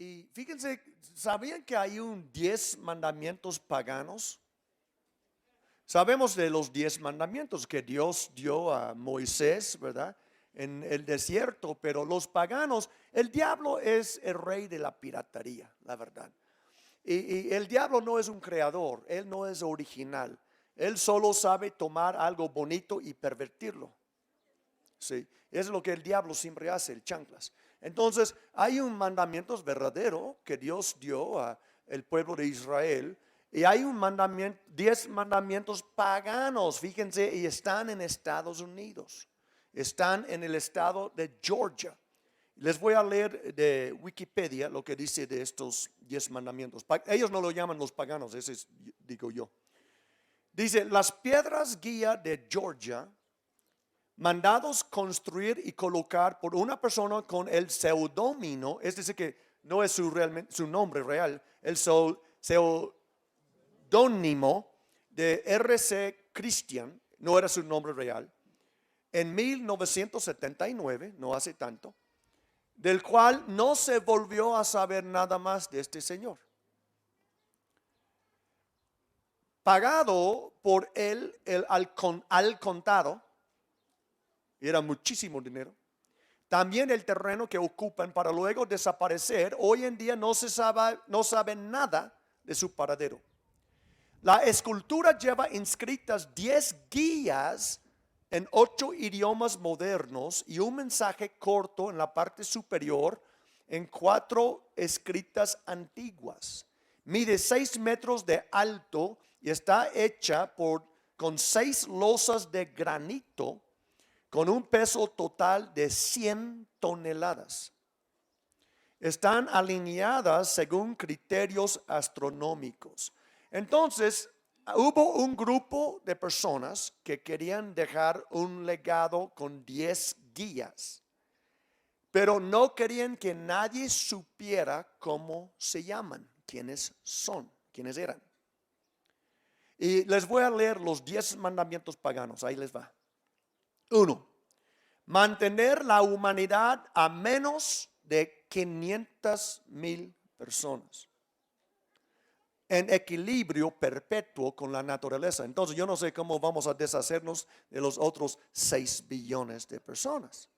Y fíjense, ¿sabían que hay 10 mandamientos paganos? Sabemos de los 10 mandamientos que Dios dio a Moisés, ¿verdad? En el desierto, pero los paganos, el diablo es el rey de la piratería, la verdad. Y el diablo no es un creador, él no es original. Él solo sabe tomar algo bonito y pervertirlo. Sí, es lo que el diablo siempre hace, el chanclas. Entonces, hay un mandamiento verdadero que Dios dio al pueblo de Israel. Y hay un mandamiento, 10 mandamientos paganos, fíjense, y están en Estados Unidos. Están en el estado de Georgia. Les voy a leer de Wikipedia lo que dice de estos 10 mandamientos. Ellos no lo llaman los paganos, ese es, digo yo. Dice, las piedras guía de Georgia, mandados construir y colocar por una persona con el seudónimo, es decir, que no es su nombre real, el seudónimo de R.C. Christian, no era su nombre real, en 1979, no hace tanto, del cual no se volvió a saber nada más de este señor. Pagado por él al contado, era muchísimo dinero. También el terreno que ocupan para luego desaparecer, hoy en día no sabe nada de su paradero. La escultura lleva inscritas 10 guías en 8 idiomas modernos y un mensaje corto en la parte superior en 4 escritas antiguas. Mide 6 metros de alto y está hecha con 6 losas de granito con un peso total de 100 toneladas. Están alineadas según criterios astronómicos. Entonces, hubo un grupo de personas que querían dejar un legado con 10 guías, pero no querían que nadie supiera cómo se llaman, quiénes son, quiénes eran. Y les voy a leer los 10 mandamientos paganos, ahí les va. 1. Mantener la humanidad a menos de 500,000 personas en equilibrio perpetuo con la naturaleza. Entonces yo no sé cómo vamos a deshacernos de los otros 6 billones de personas.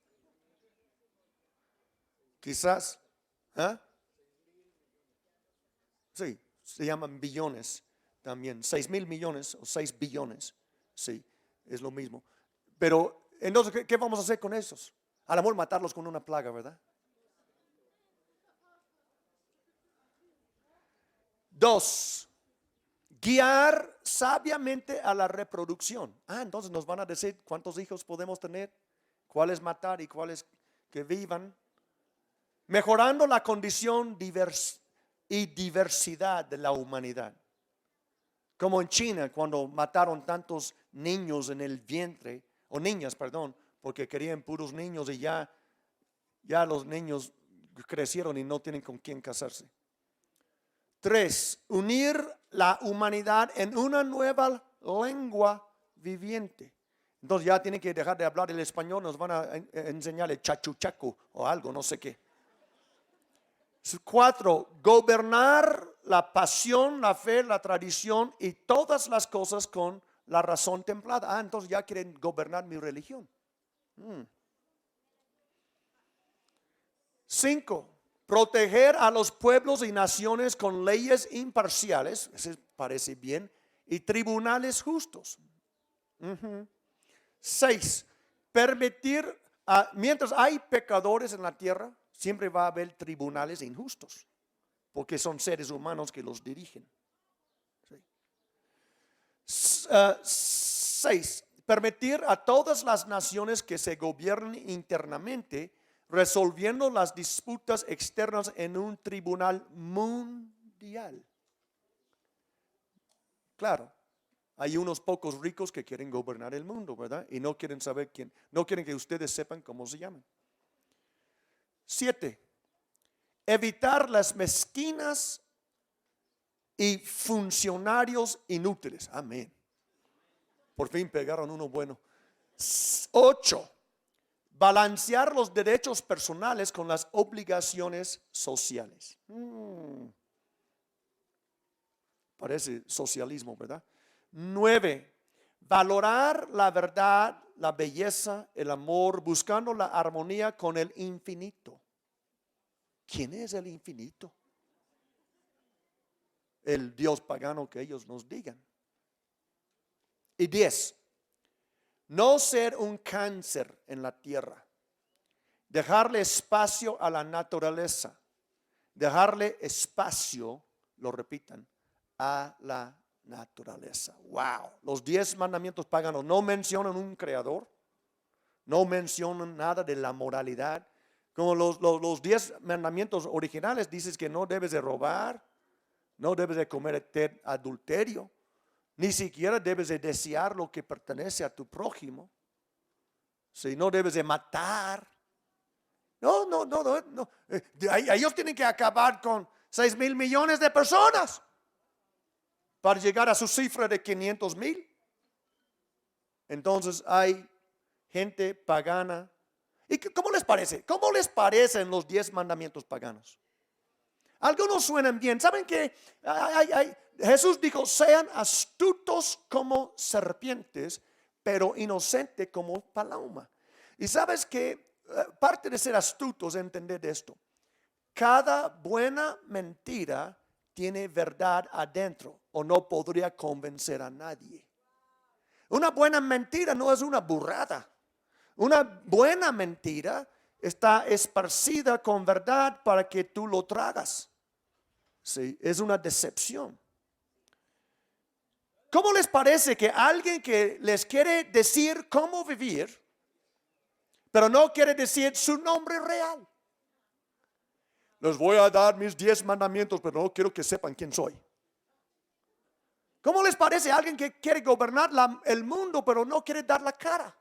Quizás, sí, se llaman billones también, 6,000 millones o 6 billones, sí, es lo mismo. Pero entonces, ¿qué vamos a hacer con esos? A lo mejor matarlos con una plaga, ¿verdad? 2. Guiar sabiamente a la reproducción. Entonces nos van a decir cuántos hijos podemos tener, cuáles matar y cuáles que vivan. Mejorando la condición y diversidad de la humanidad. Como en China, cuando mataron tantos niños en el vientre, o niñas, perdón, porque querían puros niños y ya los niños crecieron y no tienen con quién casarse. 3. Unir la humanidad en una nueva lengua viviente. Entonces ya tienen que dejar de hablar el español, nos van a enseñar el chachuchaco o algo, no sé qué. 4. Gobernar la pasión, la fe, la tradición y todas las cosas con la razón templada. Entonces ya quieren gobernar mi religión. 5. Proteger a los pueblos y naciones con leyes imparciales, eso parece bien, y tribunales justos. 6. Permitir, mientras hay pecadores en la tierra, siempre va a haber tribunales injustos, porque son seres humanos que los dirigen. 6. Permitir a todas las naciones que se gobiernen internamente, resolviendo las disputas externas en un tribunal mundial. Claro, hay unos pocos ricos que quieren gobernar el mundo, ¿verdad? Y no quieren saber quién, no quieren que ustedes sepan cómo se llaman. 7. Evitar las mezquinas y funcionarios inútiles. Amén. Por fin pegaron uno bueno. 8. balancear los derechos personales con las obligaciones sociales. Parece socialismo, ¿verdad? 9, valorar la verdad, la belleza, el amor, buscando la armonía con el infinito. ¿Quién es el infinito? El Dios pagano que ellos nos digan. Y 10, no ser un cáncer en la tierra. Dejarle espacio a la naturaleza. Dejarle espacio, lo repitan, a la naturaleza. Wow. Los 10 mandamientos paganos no mencionan un creador. No mencionan nada de la moralidad. Como los 10 mandamientos originales dices que no debes de robar. No debes de cometer adulterio. Ni siquiera debes de desear lo que pertenece a tu prójimo. Si no debes de matar. No. Ellos tienen que acabar con 6,000 millones de personas para llegar a su cifra de 500,000. Entonces hay gente pagana. ¿Y cómo les parece? ¿Cómo les parecen los 10 mandamientos paganos? Algunos suenan bien. ¿Saben qué? Jesús dijo, sean astutos como serpientes, pero inocentes como paloma. Y sabes que parte de ser astutos es entender esto. Cada buena mentira tiene verdad adentro o no podría convencer a nadie. Una buena mentira no es una burrada. Una buena mentira está esparcida con verdad para que tú lo tragas. Sí, es una decepción. ¿Cómo les parece que alguien que les quiere decir cómo vivir, pero no quiere decir su nombre real? Les voy a dar mis 10 mandamientos, pero no quiero que sepan quién soy. ¿Cómo les parece alguien que quiere gobernar el mundo, pero no quiere dar la cara?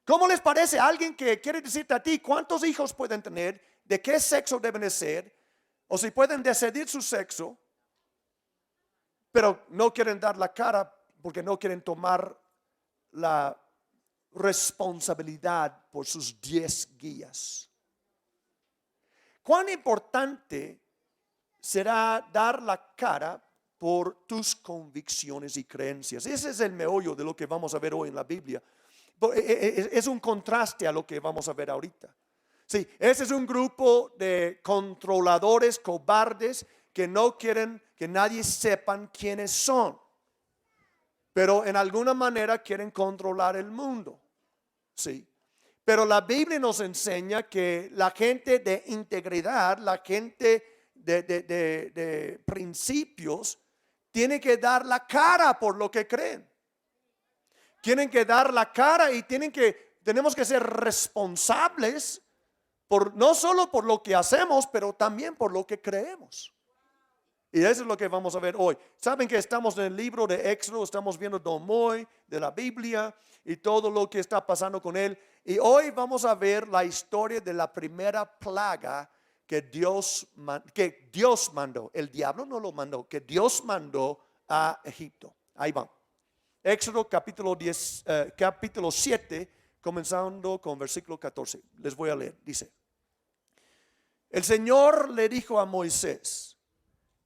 ¿Cómo les parece alguien que quiere decirte a ti cuántos hijos pueden tener, de qué sexo deben de ser, o si pueden decidir su sexo, pero no quieren dar la cara porque no quieren tomar la responsabilidad por sus 10 guías? ¿Cuán importante será dar la cara por tus convicciones y creencias? Ese es el meollo de lo que vamos a ver hoy en la Biblia. Es un contraste a lo que vamos a ver ahorita. Sí, ese es un grupo de controladores cobardes que no quieren que nadie sepan quiénes son, pero en alguna manera quieren controlar el mundo. Sí. Pero la Biblia nos enseña que la gente de integridad, la gente de principios, tiene que dar la cara por lo que creen. Tienen que dar la cara y tenemos que ser responsables no solo por lo que hacemos, pero también por lo que creemos. Y eso es lo que vamos a ver hoy. Saben que estamos en el libro de Éxodo, estamos viendo Domoy de la Biblia y todo lo que está pasando con él. Y hoy vamos a ver la historia de la primera plaga que Dios mandó. El diablo no lo mandó, que Dios mandó a Egipto. Ahí va. Éxodo capítulo 7, comenzando con versículo 14. Les voy a leer. Dice: el Señor le dijo a Moisés: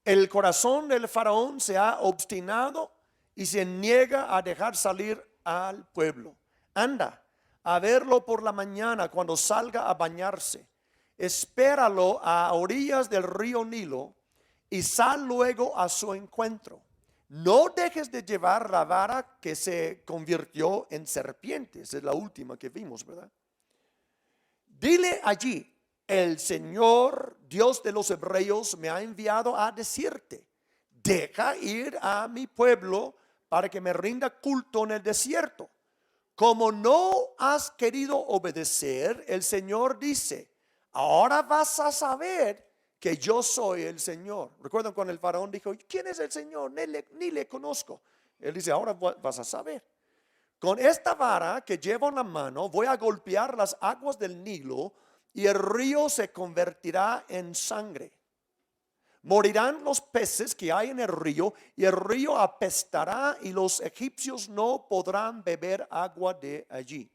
el corazón del faraón se ha obstinado y se niega a dejar salir al pueblo. Anda a verlo por la mañana cuando salga a bañarse. Espéralo a orillas del río Nilo y sal luego a su encuentro. No dejes de llevar la vara que se convirtió en serpiente. Esa es la última que vimos, ¿verdad? Dile allí: el Señor, Dios de los hebreos, me ha enviado a decirte: deja ir a mi pueblo para que me rinda culto en el desierto. Como no has querido obedecer, el Señor dice: ahora vas a saber que yo soy el Señor. ¿Recuerdan cuando el faraón dijo: ¿quién es el Señor? Ni le conozco. Él dice: ahora vas a saber. Con esta vara que llevo en la mano voy a golpear las aguas del Nilo y el río se convertirá en sangre. Morirán los peces que hay en el río y el río apestará y los egipcios no podrán beber agua de allí.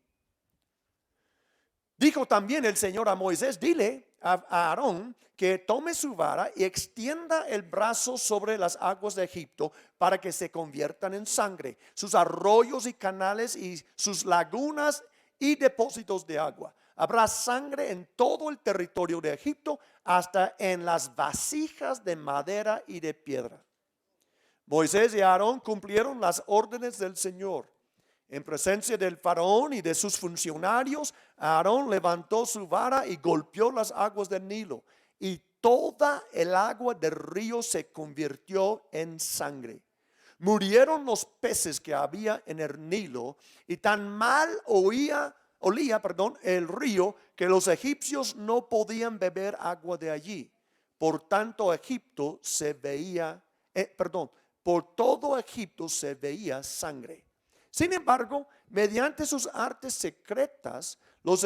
Dijo también el Señor a Moisés, dile a Aarón que tome su vara y extienda el brazo sobre las aguas de Egipto para que se conviertan en sangre, sus arroyos y canales y sus lagunas y depósitos de agua. Habrá sangre en todo el territorio de Egipto, hasta en las vasijas de madera y de piedra. Moisés y Aarón cumplieron las órdenes del Señor. En presencia del faraón y de sus funcionarios, Aarón levantó su vara y golpeó las aguas del Nilo, y toda el agua del río se convirtió en sangre. Murieron los peces que había en el Nilo, y tan mal olía el río, que los egipcios no podían beber agua de allí. Por tanto, por todo Egipto se veía sangre. Sin embargo, mediante sus artes secretas, los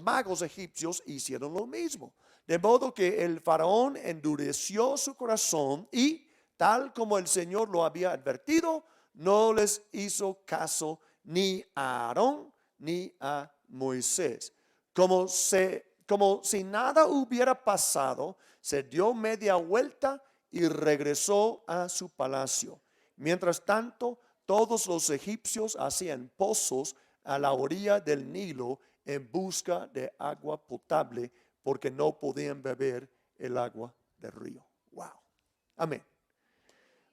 magos egipcios hicieron lo mismo. De modo que el faraón endureció su corazón y, tal como el Señor lo había advertido, no les hizo caso ni a Aarón ni a Moisés. Como si nada hubiera pasado, se dio media vuelta y regresó a su palacio. Mientras tanto, todos los egipcios hacían pozos a la orilla del Nilo en busca de agua potable, porque no podían beber el agua del río. Wow. Amén.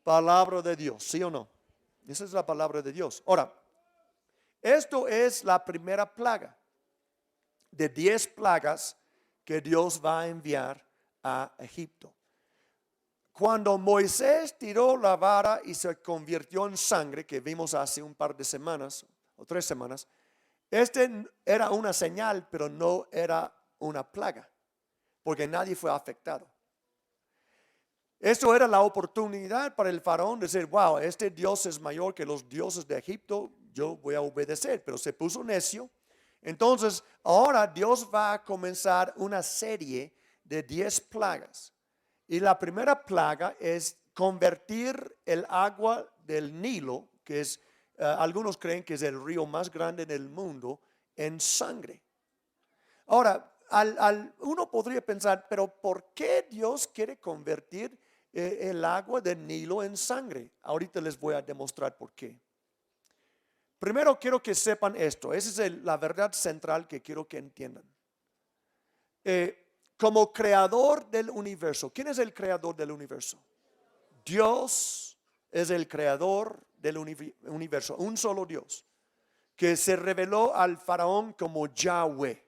Palabra de Dios, ¿sí o no? Esa es la palabra de Dios. Ahora, esto es la primera plaga de 10 plagas que Dios va a enviar a Egipto. Cuando Moisés tiró la vara y se convirtió en sangre, que vimos hace un par de semanas o 3 semanas, este era una señal, pero no era una plaga, porque nadie fue afectado. Esto era la oportunidad para el faraón de decir, wow, este Dios es mayor que los dioses de Egipto, yo voy a obedecer, pero se puso necio. Entonces, ahora Dios va a comenzar una serie de 10 plagas. Y la primera plaga es convertir el agua del Nilo, que es, algunos creen que es el río más grande del mundo, en sangre. Ahora, uno podría pensar, pero ¿por qué Dios quiere convertir el agua del Nilo en sangre? Ahorita les voy a demostrar por qué. Primero quiero que sepan esto, esa es la verdad central que quiero que entiendan. Como creador del universo, ¿quién es el creador del universo? Dios es el creador del universo, un solo Dios, que se reveló al faraón como Yahweh,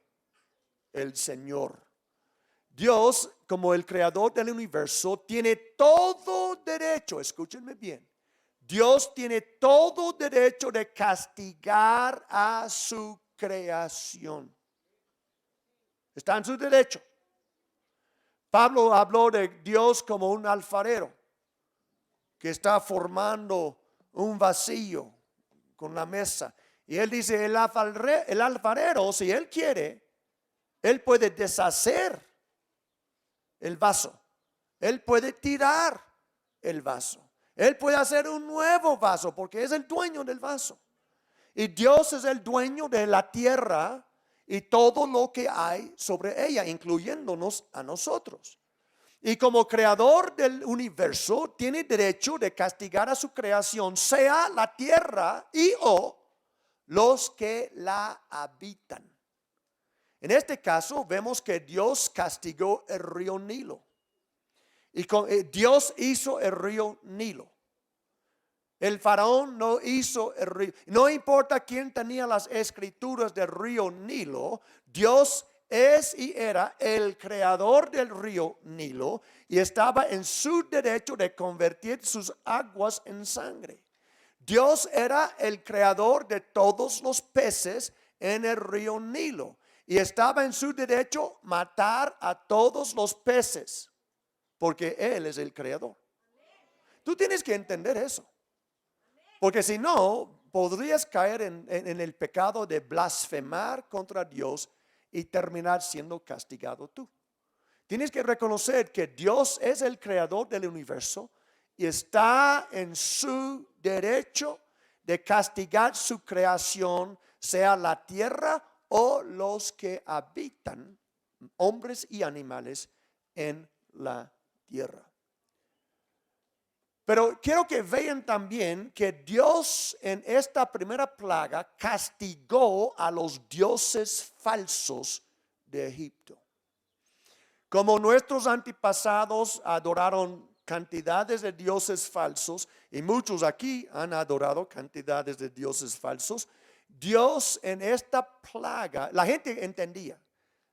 el Señor. Dios, como el creador del universo, tiene todo derecho, escúchenme bien, Dios tiene todo derecho de castigar a su creación. Está en su derecho. Pablo habló de Dios como un alfarero que está formando un vacío con la mesa. Y él dice, el alfarero, si él quiere, él puede deshacer el vaso. Él puede tirar el vaso. Él puede hacer un nuevo vaso porque es el dueño del vaso. Y Dios es el dueño de la tierra y todo lo que hay sobre ella, incluyéndonos a nosotros. Y como creador del universo, tiene derecho de castigar a su creación, sea la tierra y o los que la habitan. En este caso, vemos que Dios castigó el río Nilo. Y Dios hizo el río Nilo. El faraón no hizo el río. No importa quién tenía las escrituras del río Nilo, Dios es y era el creador del río Nilo y estaba en su derecho de convertir sus aguas en sangre. Dios era el creador de todos los peces en el río Nilo y estaba en su derecho matar a todos los peces porque Él es el creador. Tú tienes que entender eso. Porque si no, podrías caer en el pecado de blasfemar contra Dios y terminar siendo castigado tú. Tienes que reconocer que Dios es el creador del universo y está en su derecho de castigar su creación, sea la tierra o los que habitan, hombres y animales, en la tierra. Pero quiero que vean también que Dios en esta primera plaga castigó a los dioses falsos de Egipto. Como nuestros antepasados adoraron cantidades de dioses falsos, y muchos aquí han adorado cantidades de dioses falsos, Dios en esta plaga, la gente entendía.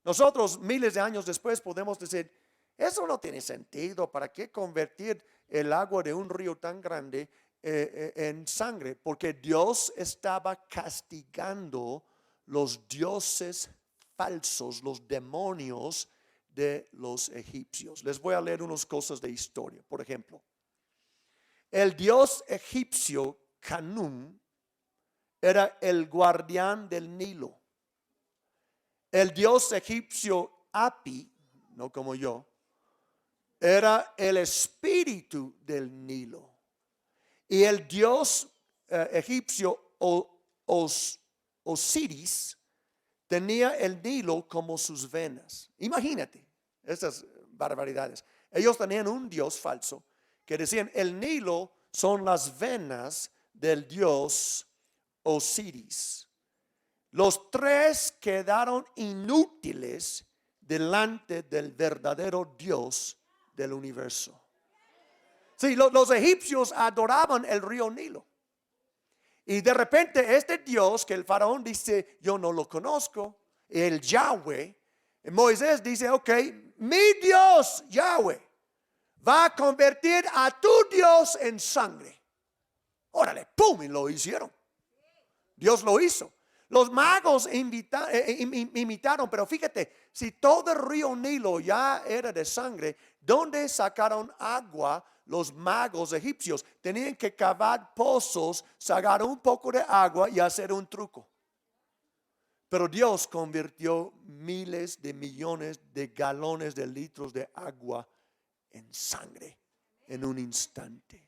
Nosotros miles de años después podemos decir, eso no tiene sentido. ¿Para qué convertir el agua de un río tan grande en sangre? Porque Dios estaba castigando los dioses falsos, los demonios de los egipcios. Les voy a leer unas cosas de historia. Por ejemplo, el dios egipcio Canum era el guardián del Nilo. El dios egipcio Api, no como yo, era el espíritu del Nilo. Y el dios egipcio Osiris tenía el Nilo como sus venas. Imagínate esas barbaridades. Ellos tenían un dios falso que decían, el Nilo son las venas del dios Osiris. Los tres quedaron inútiles delante del verdadero Dios del universo. Sí, los egipcios adoraban el río Nilo. Y de repente este Dios que el faraón dice, yo no lo conozco, el Yahweh, Moisés dice, ok, mi Dios Yahweh va a convertir a tu Dios en sangre. Órale, pum, y lo hicieron. Dios lo hizo. Los magos imitaron, pero fíjate, si todo el río Nilo ya era de sangre, ¿dónde sacaron agua los magos egipcios? Tenían que cavar pozos, sacar un poco de agua y hacer un truco. Pero Dios convirtió miles de millones de galones de litros de agua en sangre en un instante.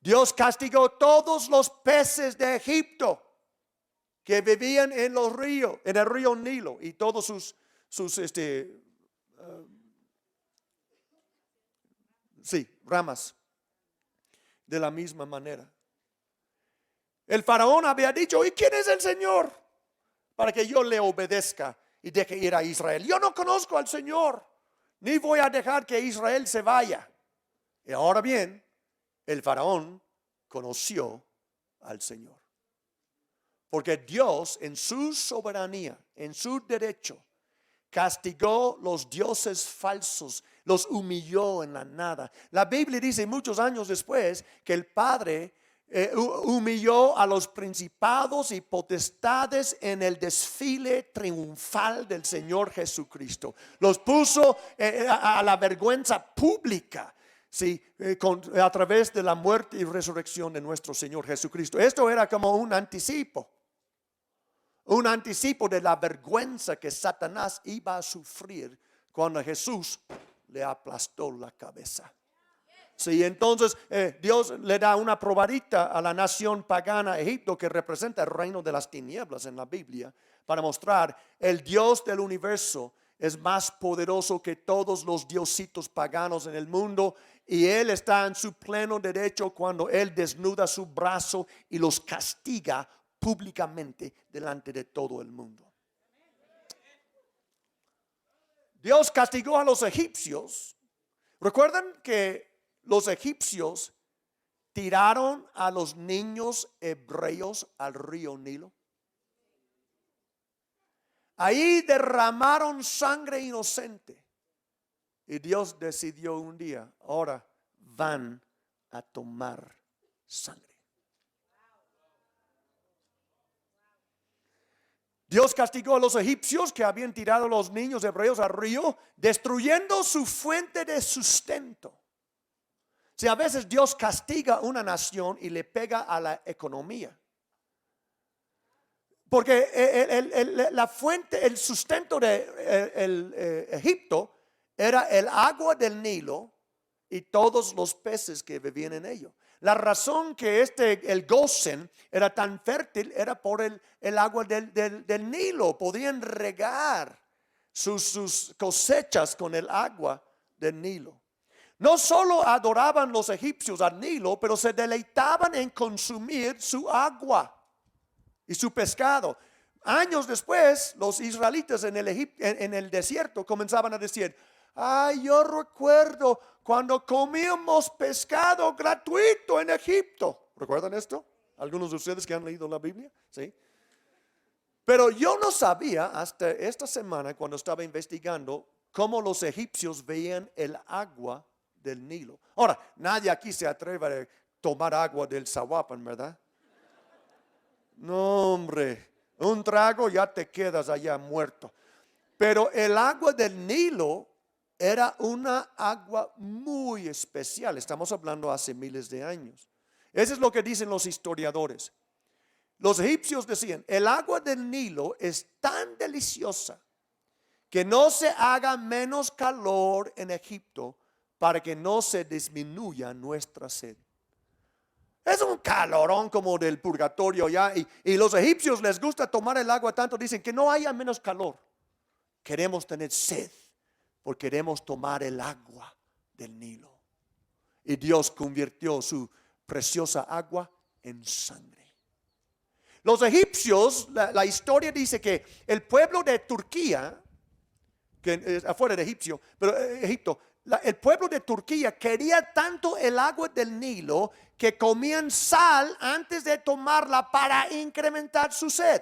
Dios castigó todos los peces de Egipto que vivían en los ríos, en el río Nilo, y todos sus ramas. De la misma manera, el faraón había dicho, ¿y quién es el Señor? Para que yo le obedezca y deje ir a Israel. Yo no conozco al Señor, ni voy a dejar que Israel se vaya. Y ahora bien, el faraón conoció al Señor. Porque Dios en su soberanía, en su derecho, castigó los dioses falsos, los humilló en la nada. La Biblia dice muchos años después que el Padre humilló a los principados y potestades en el desfile triunfal del Señor Jesucristo. Los puso a la vergüenza pública. Sí, a través de la muerte y resurrección de nuestro Señor Jesucristo. Esto era como un anticipo de la vergüenza que Satanás iba a sufrir cuando Jesús le aplastó la cabeza. Sí, entonces Dios le da una probadita a la nación pagana Egipto, que representa el reino de las tinieblas en la Biblia, para mostrar el Dios del universo es más poderoso que todos los diositos paganos en el mundo, y Él está en su pleno derecho cuando Él desnuda su brazo y los castiga públicamente delante de todo el mundo. Dios castigó a los egipcios. ¿Recuerdan que los egipcios tiraron a los niños hebreos al río Nilo? Ahí derramaron sangre inocente. Y Dios decidió un día, ahora van a tomar sangre. Dios castigó a los egipcios que habían tirado a los niños hebreos al río, destruyendo su fuente de sustento. Si a veces Dios castiga a una nación y le pega a la economía. Porque la fuente, el sustento de Egipto era el agua del Nilo y todos los peces que vivían en ello. La razón que el Gosen era tan fértil era por el agua del Nilo. Podían regar sus cosechas con el agua del Nilo. No solo adoraban los egipcios al Nilo, pero se deleitaban en consumir su agua y su pescado. Años después, los israelitas en el desierto comenzaban a decir: ay, yo recuerdo cuando comíamos pescado gratuito en Egipto. ¿Recuerdan esto? Algunos de ustedes que han leído la Biblia, ¿sí? Pero yo no sabía hasta esta semana, cuando estaba investigando, cómo los egipcios veían el agua del Nilo. Ahora, nadie aquí se atreve a tomar agua del Zahuapan, ¿verdad? No, hombre, un trago ya te quedas allá muerto. Pero el agua del Nilo era una agua muy especial. Estamos hablando hace miles de años. Eso es lo que dicen los historiadores. Los egipcios decían: el agua del Nilo es tan deliciosa que no se haga menos calor en Egipto para que no se disminuya nuestra sed. Es un calorón como del purgatorio ya. Y los egipcios les gusta tomar el agua tanto, dicen que no haya menos calor. Queremos tener sed porque queremos tomar el agua del Nilo. Y Dios convirtió su preciosa agua en sangre. Los egipcios, la historia dice que el pueblo de Turquía, que es afuera de Egipto, el pueblo de Turquía quería tanto el agua del Nilo que comían sal antes de tomarla para incrementar su sed.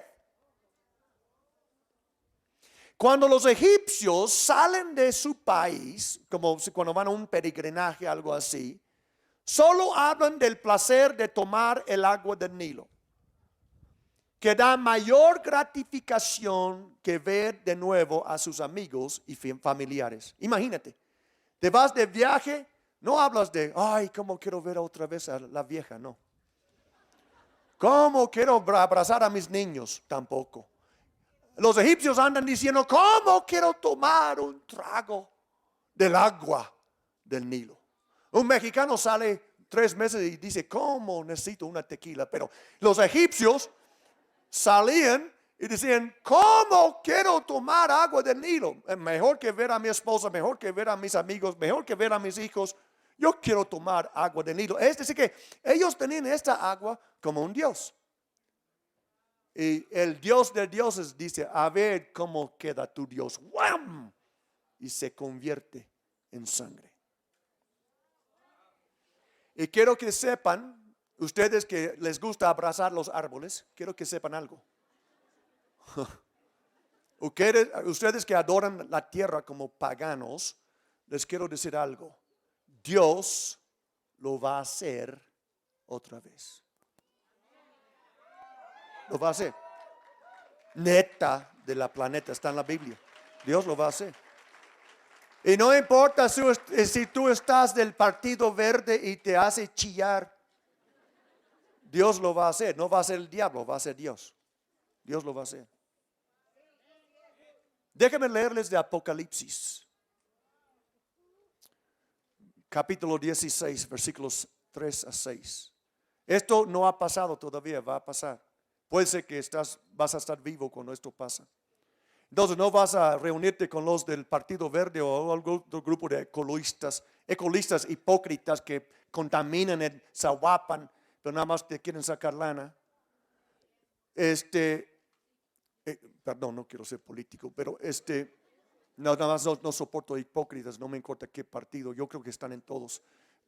Cuando los egipcios salen de su país, como cuando van a un peregrinaje, algo así, solo hablan del placer de tomar el agua del Nilo, que da mayor gratificación que ver de nuevo a sus amigos y familiares. Imagínate, te vas de viaje, no hablas de: ay, cómo quiero ver otra vez a la vieja, no. ¿Cómo quiero abrazar a mis niños? Tampoco. Los egipcios andan diciendo: ¿cómo quiero tomar un trago del agua del Nilo? Un mexicano sale 3 meses y dice: ¿cómo necesito una tequila? Pero los egipcios salían y decían: ¿cómo quiero tomar agua del Nilo? Mejor que ver a mi esposa, mejor que ver a mis amigos, mejor que ver a mis hijos. Yo quiero tomar agua del Nilo. Es decir, que ellos tenían esta agua como un Dios. Y el Dios de dioses dice: a ver cómo queda tu Dios. ¡Wham! Y se convierte en sangre. Y quiero que sepan, ustedes que les gusta abrazar los árboles, quiero que sepan algo. Ustedes que adoran la tierra como paganos, les quiero decir algo. Dios lo va a hacer otra vez. Lo va a hacer. Neta de la planeta, está en la Biblia. Dios lo va a hacer. Y no importa si tú estás del Partido Verde y te hace chillar. Dios lo va a hacer. No va a ser el diablo, va a ser Dios. Dios lo va a hacer. Déjenme leerles de Apocalipsis, capítulo 16, versículos 3 a 6. Esto no ha pasado todavía, va a pasar. Puede ser que vas a estar vivo cuando esto pasa. Entonces no vas a reunirte con los del Partido Verde o algún otro grupo de ecolistas hipócritas que contaminan el Zahuapan, pero nada más te quieren sacar lana. Perdón, no quiero ser político, pero nada más no soporto hipócritas, no me importa qué partido, yo creo que están en todos.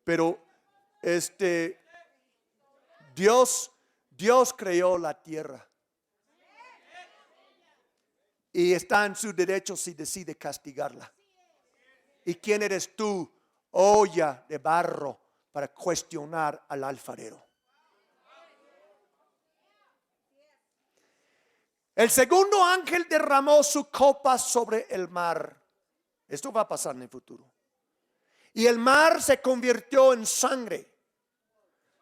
Pero Dios creó la tierra y está en su derecho si decide castigarla. ¿Y quién eres tú, olla de barro, para cuestionar al alfarero? El segundo ángel derramó su copa sobre el mar. Esto va a pasar en el futuro. Y el mar se convirtió en sangre.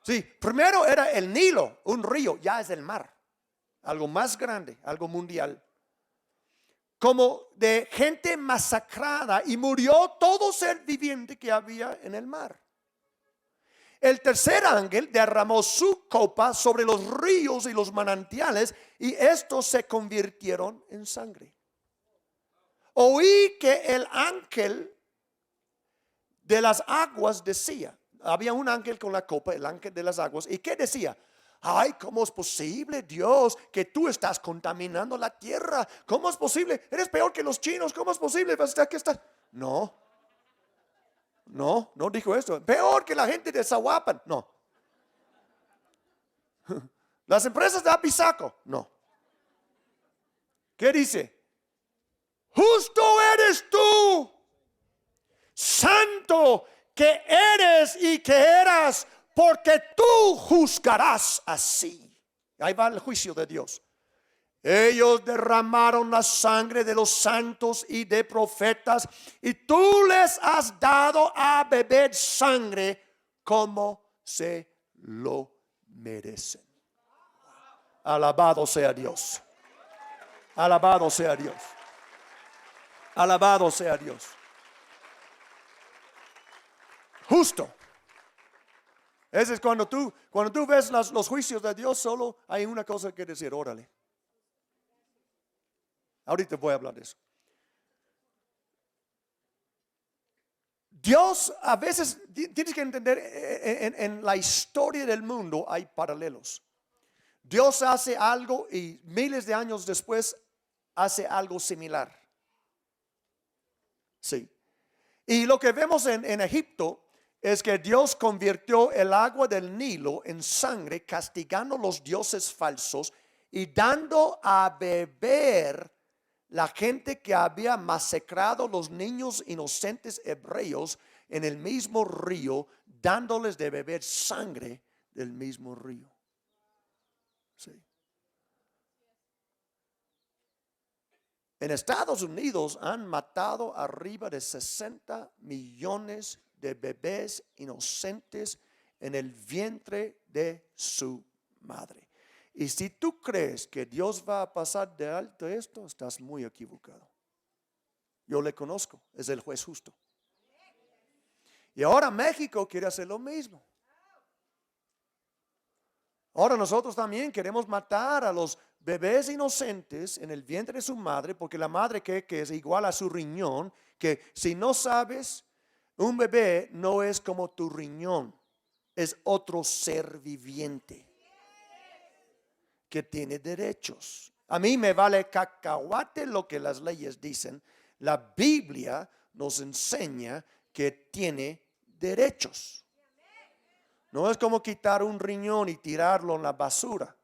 Sí, primero era el Nilo, un río, ya es el mar. Algo más grande, algo mundial. Como de gente masacrada, y murió todo ser viviente que había en el mar. El tercer ángel derramó su copa sobre los ríos y los manantiales, y estos se convirtieron en sangre. Oí que el ángel de las aguas decía, había un ángel con la copa, el ángel de las aguas, ¿y qué decía? Ay, ¿cómo es posible, Dios, que tú estás contaminando la tierra? ¿Cómo es posible? Eres peor que los chinos, ¿cómo es posible? ¿Qué estás? No dijo esto. Peor que la gente de Zahuapan, no. Las empresas de Apizaco, no. ¿Qué dice? Justo eres tú, santo que eres y que eras, porque tú juzgarás así. Ahí va el juicio de Dios. Ellos derramaron la sangre de los santos y de profetas, y tú les has dado a beber sangre como se lo merecen. Alabado sea Dios. Alabado sea Dios. Alabado sea Dios. Justo. Ese es cuando tú ves los juicios de Dios, solo hay una cosa que decir: órale. Ahorita voy a hablar de eso. Dios, a veces tienes que entender, en la historia del mundo hay paralelos. Dios hace algo y miles de años después hace algo similar. Sí. Y lo que vemos en Egipto es que Dios convirtió el agua del Nilo en sangre, castigando a los dioses falsos y dando a beber la gente que había masacrado los niños inocentes hebreos en el mismo río, dándoles de beber sangre del mismo río. Sí. En Estados Unidos han matado arriba de 60 millones de bebés inocentes en el vientre de su madre. Y si tú crees que Dios va a pasar de alto esto, estás muy equivocado. Yo le conozco, es el juez justo. Y ahora México quiere hacer lo mismo. Ahora nosotros también queremos matar a los bebés inocentes en el vientre de su madre, porque la madre que es igual a su riñón, que si no sabes, un bebé no es como tu riñón, es otro ser viviente que tiene derechos. A mí me vale cacahuate lo que las leyes dicen. La Biblia nos enseña que tiene derechos. No es como quitar un riñón y tirarlo en la basura.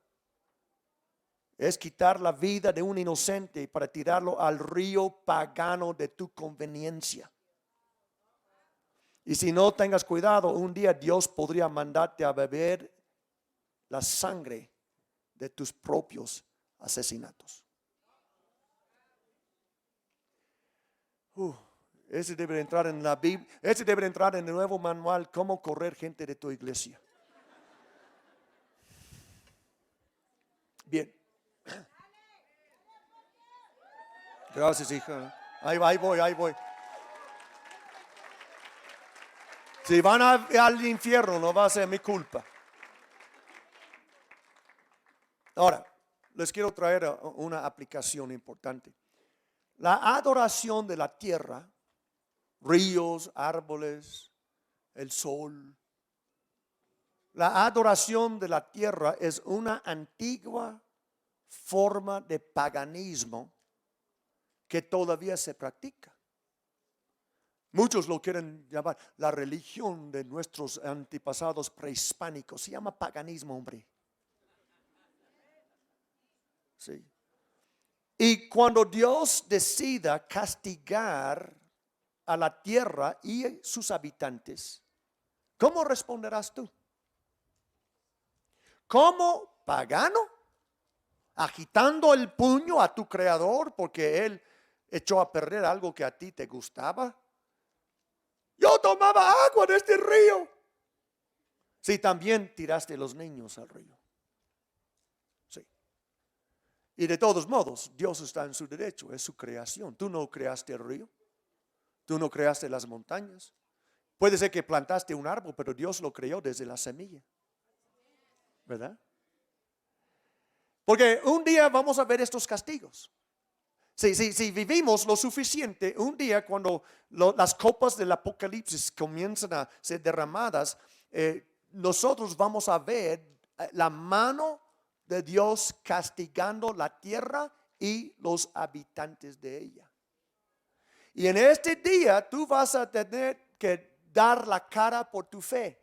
Es quitar la vida de un inocente para tirarlo al río pagano de tu conveniencia. Y si no tengas cuidado, un día Dios podría mandarte a beber la sangre de tus propios asesinatos. Ese debe entrar en la Biblia. Ese debe entrar en el nuevo manual: cómo correr gente de tu iglesia. Bien. Gracias, hija. Ahí voy. Si van al infierno, no va a ser mi culpa. Ahora, les quiero traer una aplicación importante. La adoración de la tierra, ríos, árboles, el sol. La adoración de la tierra es una antigua forma de paganismo que todavía se practica. Muchos lo quieren llamar la religión de nuestros antepasados prehispánicos. Se llama paganismo, hombre. Sí. Y cuando Dios decida castigar a la tierra y sus habitantes, ¿cómo responderás tú? ¿Como pagano? Agitando el puño a tu creador porque él echó a perder algo que a ti te gustaba. Yo tomaba agua de este río. Sí, también tiraste los niños al río. Sí. Y de todos modos, Dios está en su derecho, es su creación. Tú no creaste el río, tú no creaste las montañas. Puede ser que plantaste un árbol, pero Dios lo creó desde la semilla. ¿Verdad? Porque un día vamos a ver estos castigos. Si vivimos lo suficiente, un día cuando las copas del Apocalipsis comienzan a ser derramadas, nosotros vamos a ver la mano de Dios castigando la tierra y los habitantes de ella. Y en este día tú vas a tener que dar la cara por tu fe.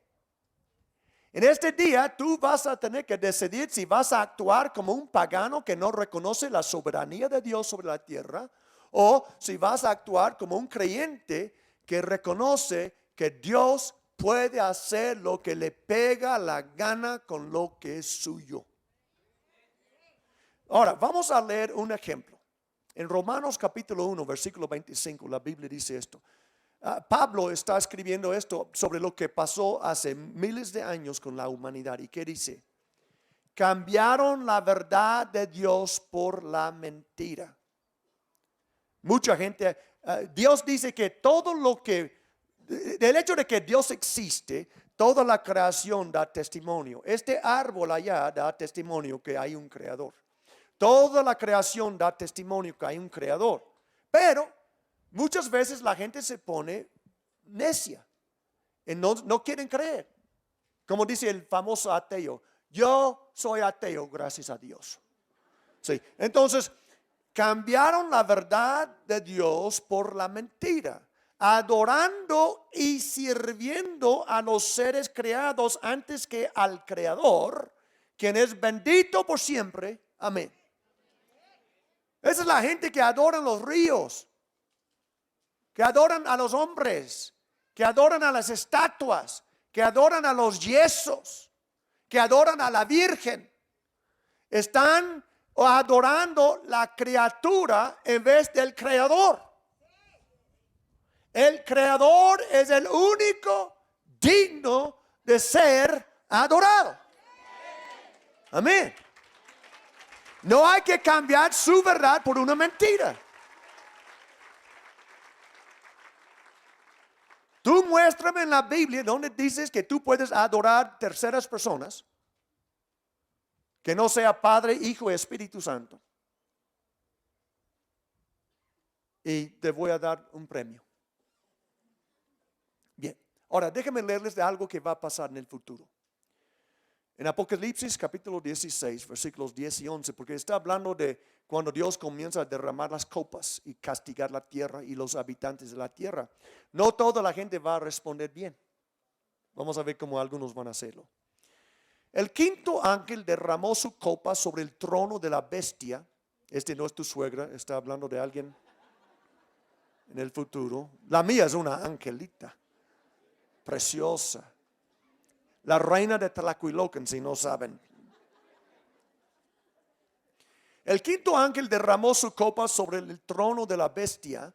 En este día tú vas a tener que decidir si vas a actuar como un pagano que no reconoce la soberanía de Dios sobre la tierra, o si vas a actuar como un creyente que reconoce que Dios puede hacer lo que le pega la gana con lo que es suyo. Ahora, vamos a leer un ejemplo. En Romanos capítulo 1, versículo 25, la Biblia dice esto. Pablo está escribiendo esto sobre lo que pasó hace miles de años con la humanidad. ¿Y qué dice? Cambiaron la verdad de Dios por la mentira. Mucha gente, Dios dice que todo lo que, del hecho de que Dios existe, toda la creación da testimonio. Este árbol allá da testimonio que hay un creador. Toda la creación da testimonio que hay un creador. Pero muchas veces la gente se pone necia y no quieren creer. Como dice el famoso ateo, yo soy ateo, gracias a Dios. Sí. Entonces, cambiaron la verdad de Dios por la mentira, adorando y sirviendo a los seres creados antes que al Creador, quien es bendito por siempre. Amén. Esa es la gente que adora los ríos, que adoran a los hombres, que adoran a las estatuas, que adoran a los yesos, que adoran a la Virgen. Están adorando la criatura en vez del Creador. El Creador es el único digno de ser adorado. Amén. No hay que cambiar su verdad por una mentira. Tú muéstrame en la Biblia donde dices que tú puedes adorar terceras personas, que no sea Padre, Hijo y Espíritu Santo. Y te voy a dar un premio. Bien, ahora déjenme leerles de algo que va a pasar en el futuro. En Apocalipsis capítulo 16, versículos 10 y 11, porque está hablando de cuando Dios comienza a derramar las copas y castigar la tierra y los habitantes de la tierra. No toda la gente va a responder bien. Vamos a ver cómo algunos van a hacerlo. El quinto ángel derramó su copa sobre el trono de la bestia. Este no es tu suegra, está hablando de alguien en el futuro. La mía es una angelita, preciosa. La reina de Tlacuilocan, si no saben. El quinto ángel derramó su copa sobre el trono de la bestia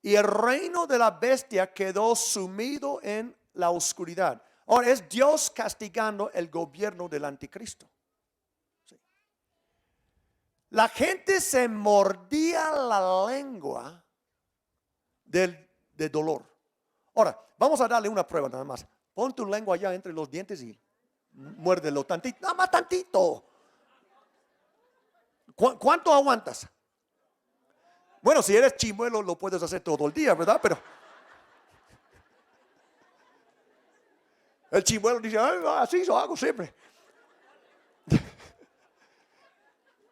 y el reino de la bestia quedó sumido en la oscuridad. Ahora es Dios castigando el gobierno del anticristo. Sí. La gente se mordía la lengua de dolor. Ahora, vamos a darle una prueba nada más. Pon tu lengua allá entre los dientes y muérdelo tantito, nada más tantito. ¿Cuánto aguantas? Bueno, si eres chimuelo lo puedes hacer todo el día, ¿verdad? Pero el chimuelo dice, así lo hago siempre.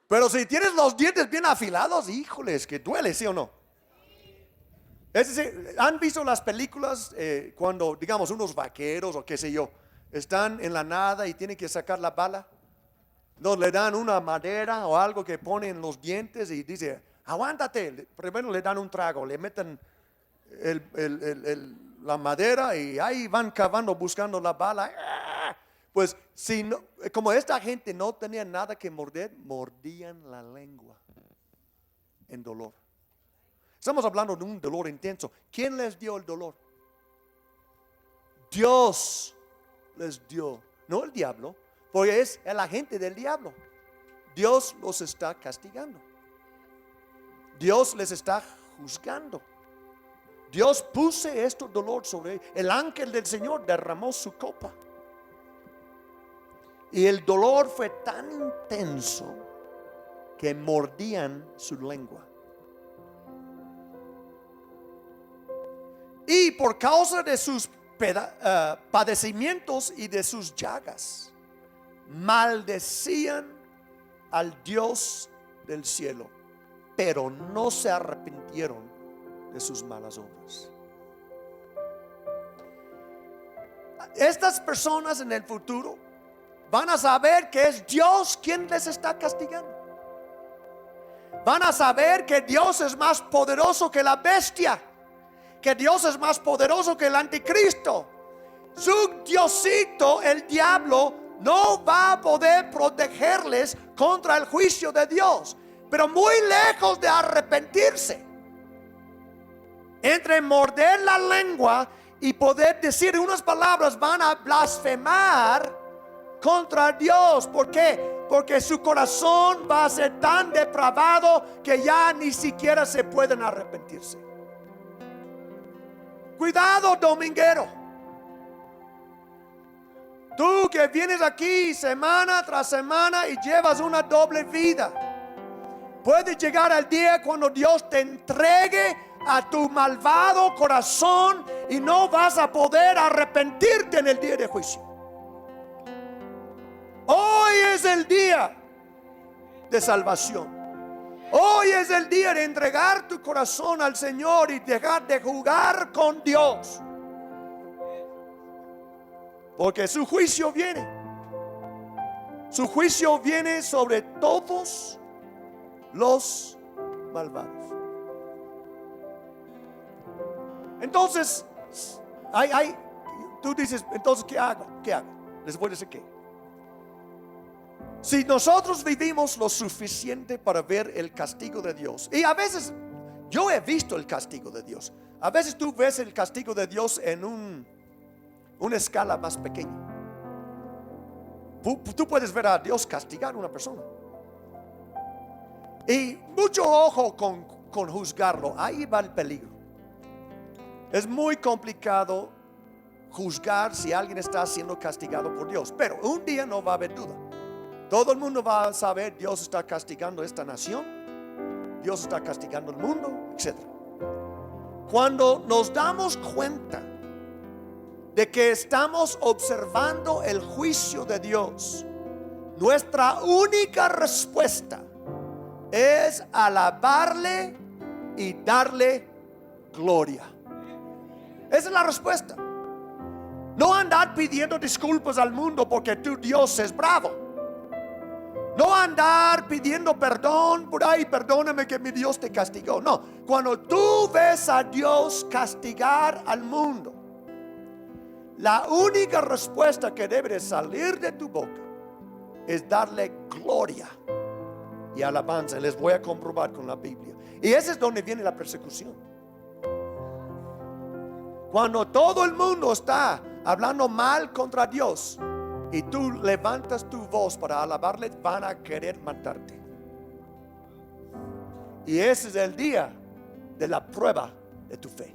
Pero si tienes los dientes bien afilados, híjoles, que duele, ¿sí o no? Es decir, ¿han visto las películas cuando, digamos, unos vaqueros o qué sé yo, están en la nada y tienen que sacar la bala? No, le dan una madera o algo que ponen en los dientes y dice, aguántate. Primero le dan un trago, le meten la madera y ahí van cavando buscando la bala. Pues si no, como esta gente no tenía nada que morder, mordían la lengua en dolor. Estamos hablando de un dolor intenso. ¿Quién les dio el dolor? Dios les dio, no el diablo, porque es el agente del diablo. Dios los está castigando. Dios les está juzgando. Dios puso este dolor sobre él. El ángel del Señor derramó su copa. Y el dolor fue tan intenso que mordían su lengua. Y por causa de sus padecimientos y de sus llagas, maldecían al Dios del cielo, pero no se arrepintieron de sus malas obras. Estas personas en el futuro van a saber que es Dios quien les está castigando. Van a saber que Dios es más poderoso que la bestia, que Dios es más poderoso que el anticristo. Su diosito, el diablo, no va a poder protegerles contra el juicio de Dios, pero muy lejos de arrepentirse. Entre morder la lengua y poder decir unas palabras, van a blasfemar contra Dios. ¿Por qué? Porque su corazón va a ser tan depravado que ya ni siquiera se pueden arrepentirse. Cuidado, dominguero. Tú que vienes aquí semana tras semana y llevas una doble vida, puede llegar el día cuando Dios te entregue a tu malvado corazón y no vas a poder arrepentirte en el día de juicio. Hoy es el día de salvación. Hoy es el día de entregar tu corazón al Señor y dejar de jugar con Dios. Porque su juicio viene. Su juicio viene sobre todos los malvados. Entonces, tú dices, entonces, ¿qué hago? ¿Qué hago? Les voy a decir qué. Si nosotros vivimos lo suficiente para ver el castigo de Dios, y a veces yo he visto el castigo de Dios, a veces tú ves el castigo de Dios en una escala más pequeña. Tú puedes ver a Dios castigar a una persona. Y mucho ojo con juzgarlo, ahí va el peligro. Es muy complicado juzgar si alguien está siendo castigado por Dios, pero un día no va a haber duda. Todo el mundo va a saber, Dios está castigando esta nación, Dios está castigando el mundo, etc. Cuando nos damos cuenta de que estamos observando el juicio de Dios, nuestra única respuesta es alabarle y darle gloria. Esa es la respuesta. No andar pidiendo disculpas al mundo porque tu Dios es bravo. No andar pidiendo perdón por ahí, perdóname que mi Dios te castigó. No, cuando tú ves a Dios castigar al mundo, la única respuesta que debe salir de tu boca es darle gloria y alabanza. Les voy a comprobar con la Biblia. Y ese es donde viene la persecución. Cuando todo el mundo está hablando mal contra Dios y tú levantas tu voz para alabarle, van a querer matarte. Y ese es el día de la prueba de tu fe.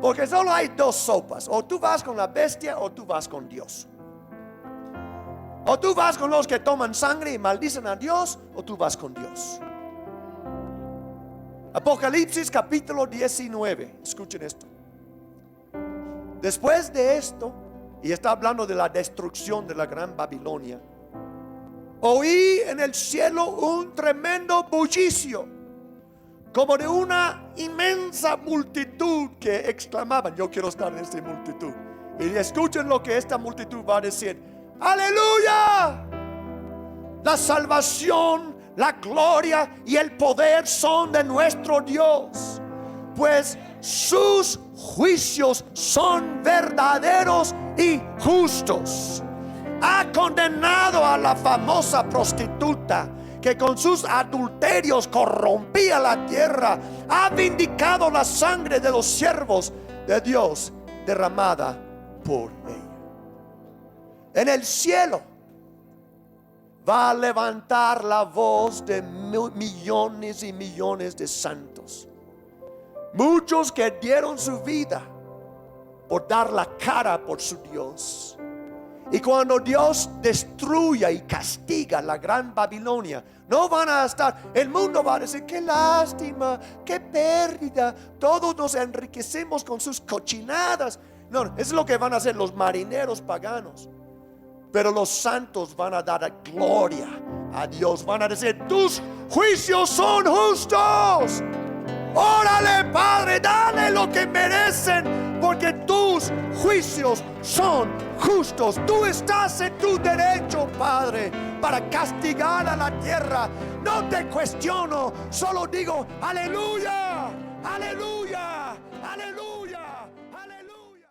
Porque solo hay dos sopas: o tú vas con la bestia o tú vas con Dios. O tú vas con los que toman sangre y maldicen a Dios, o tú vas con Dios. Apocalipsis capítulo 19. Escuchen esto. Después de esto, y está hablando de la destrucción de la gran Babilonia, oí en el cielo un tremendo bullicio, como de una inmensa multitud que exclamaban: yo quiero estar en esta multitud. Y escuchen lo que esta multitud va a decir: aleluya, la salvación, la gloria y el poder son de nuestro Dios, pues sus juicios son verdaderos y justos. Ha condenado a la famosa prostituta que con sus adulterios corrompía la tierra. Ha vindicado la sangre de los siervos de Dios derramada por ella. En el cielo va a levantar la voz de millones y millones de santos. Muchos que dieron su vida por dar la cara por su Dios. Y cuando Dios destruya y castiga la gran Babilonia, no van a estar, el mundo va a decir: qué lástima, qué pérdida, todos nos enriquecemos con sus cochinadas. No, es lo que van a hacer los marineros paganos. Pero los santos van a dar gloria a Dios. Van a decir: tus juicios son justos. Órale, Padre, dale lo que merecen, porque tus juicios son justos. Tú estás en tu derecho, Padre, para castigar a la tierra. No te cuestiono, solo digo: aleluya, aleluya, aleluya.